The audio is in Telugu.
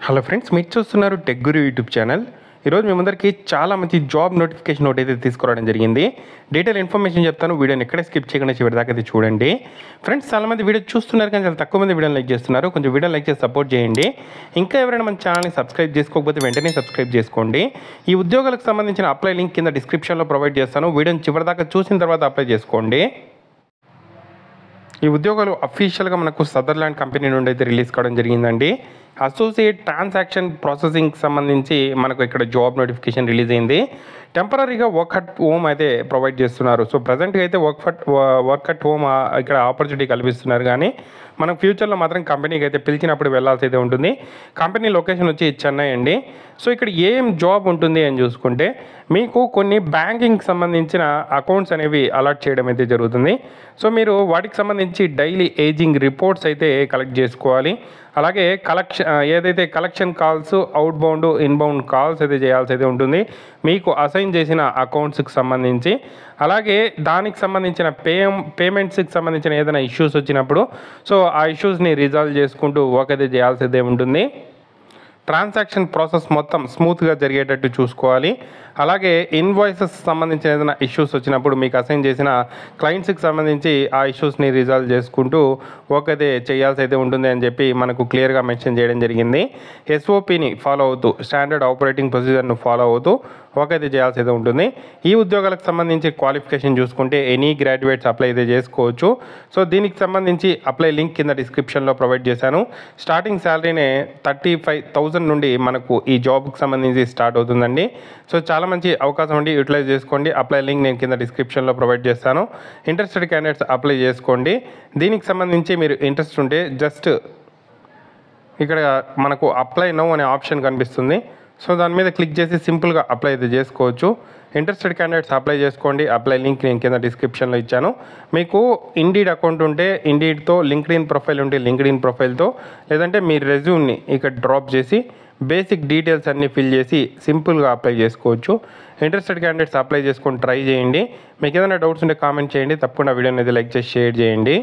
హలో ఫ్రెండ్స్, మీరు చూస్తున్నారు టెక్ గురు యూట్యూబ్ ఛానల్. ఈరోజు మీ ముందరికి చాలా మంచి జాబ్ నోటిఫికేషన్ ఒకటి అయితే తీసుకురావడం జరిగింది. డీటెయిల్ ఇన్ఫర్మేషన్ చెప్తాను. వీడియోని ఎక్కడ స్కిప్ చేయకుండా చివరి దాకా అయితే చూడండి. ఫ్రెండ్స్, చాలామంది వీడియో చూస్తున్నారు కానీ చాలా తక్కువ మంది వీడియోని లైక్ చేస్తున్నారు. కొంచెం వీడియో లైక్ చేసి సపోర్ట్ చేయండి. ఇంకా ఎవరైనా మన ఛానల్ని సబ్స్క్రైబ్ చేసుకోకపోతే వెంటనే సబ్స్క్రైబ్ చేసుకోండి. ఈ ఉద్యోగాలకు సంబంధించిన అప్లై లింక్ కింద డిస్క్రిప్షన్లో ప్రొవైడ్ చేస్తాను. వీడియోని చివరి దాకా చూసిన తర్వాత అప్లై చేసుకోండి. ఈ ఉద్యోగాలు అఫీషియల్గా మనకు సదర్లాండ్ కంపెనీ నుండి అయితే రిలీజ్ కావడం జరిగిందండి. అసోసియేట్ ట్రాన్సాక్షన్ ప్రాసెసింగ్కి సంబంధించి మనకు ఇక్కడ జాబ్ నోటిఫికేషన్ రిలీజ్ అయింది. టెంపరీగా వర్క్ అట్ హోమ్ అయితే ప్రొవైడ్ చేస్తున్నారు. సో ప్రజెంట్గా అయితే వర్క్ అట్ హోమ్ ఇక్కడ ఆపర్చునిటీ కల్పిస్తున్నారు. కానీ మనం ఫ్యూచర్లో మాత్రం కంపెనీకి అయితే పిలిచినప్పుడు వెళ్ళాల్సి అయితే ఉంటుంది. కంపెనీ లొకేషన్ వచ్చి చెన్నై అండి. సో ఇక్కడ ఏం జాబ్ ఉంటుంది అని చూసుకుంటే మీకు కొన్ని బ్యాంకింగ్ సంబంధించిన అకౌంట్స్ అనేవి అలాట్ చేయడం అయితే జరుగుతుంది. సో మీరు వాటికి సంబంధించి డైలీ ఏజింగ్ రిపోర్ట్స్ అయితే కలెక్ట్ చేసుకోవాలి. అలాగే ఏదైతే collection calls, out bound, inbound calls అయితే చేయాల్సి అయితే ఉంటుంది మీకు అసైన్ చేసిన అకౌంట్స్కి సంబంధించి. అలాగే దానికి సంబంధించిన పేమెంట్స్కి సంబంధించిన ఏదైనా ఇష్యూస్ వచ్చినప్పుడు సో ఆ ఇష్యూస్ని రిజాల్వ్ చేసుకుంటూ వర్క్ అయితే చేయాల్సి అయితే ఉంటుంది. ట్రాన్సాక్షన్ ప్రాసెస్ మొత్తం స్మూత్గా జరిగేటట్టు చూసుకోవాలి. అలాగే ఇన్వాయిసెస్ సంబంధించిన ఏదైనా ఇష్యూస్ వచ్చినప్పుడు మీకు అసైన్ చేసిన క్లయింట్స్కి సంబంధించి ఆ ఇష్యూస్ని రిజాల్వ్ చేసుకుంటూ వర్క్ అయితే చేయాల్సి అయితే ఉంటుంది అని చెప్పి మనకు క్లియర్గా మెన్షన్ చేయడం జరిగింది. ఎస్ఓపిని ఫాలో అవుతూ, స్టాండర్డ్ ఆపరేటింగ్ ప్రొసీజర్ను ఫాలో అవుతూ వర్క్ అయితే చేయాల్సి అయితే ఉంటుంది. ఈ ఉద్యోగాలకు సంబంధించి క్వాలిఫికేషన్ చూసుకుంటే ఎనీ గ్రాడ్యుయేట్స్ అప్లై అయితే చేసుకోవచ్చు. సో దీనికి సంబంధించి అప్లై లింక్ కింద డిస్క్రిప్షన్లో ప్రొవైడ్ చేశాను. స్టార్టింగ్ శాలరీనే 35,000 నుండి మనకు ఈ జాబ్కి సంబంధించి స్టార్ట్ అవుతుందండి. సో చాలా మంచి అవకాశం అండి, యూటిలైజ్ చేసుకోండి. అప్లై లింక్ నేను కింద డిస్క్రిప్షన్లో ప్రొవైడ్ చేస్తాను. ఇంట్రెస్టెడ్ క్యాండిడేట్స్ అప్లై చేసుకోండి. దీనికి సంబంధించి మీరు ఇంట్రెస్ట్ ఉంటే జస్ట్ ఇక్కడ మనకు అప్లై నౌ అనే ఆప్షన్ కనిపిస్తుంది. సో దాని మీద క్లిక్ చేసి సింపుల్గా అప్లై అయితే చేసుకోవచ్చు. ఇంట్రెస్టెడ్ క్యాండిడేట్స్ అప్లై చేసుకోండి. అప్లై లింక్ నేను కింద డిస్క్రిప్షన్లో ఇచ్చాను. మీకు ఇండీడ్ అకౌంట్ ఉంటే ఇండీడ్తో, లింక్డ్ఇన్ ప్రొఫైల్ ఉంటే లింక్డ్ఇన్ ప్రొఫైల్తో, లేదంటే మీ రెజ్యూమ్ని ఇక్కడ డ్రాప్ చేసి బేసిక్ డీటెయిల్స్ అన్నీ ఫిల్ చేసి సింపుల్గా అప్లై చేసుకోవచ్చు. ఇంట్రెస్టెడ్ క్యాండిడేట్స్ అప్లై చేసుకొని ట్రై చేయండి. మీకు ఏదైనా డౌట్స్ ఉంటే కామెంట్ చేయండి. తప్పకుండా వీడియోని అయితే లైక్ చేసి షేర్ చేయండి.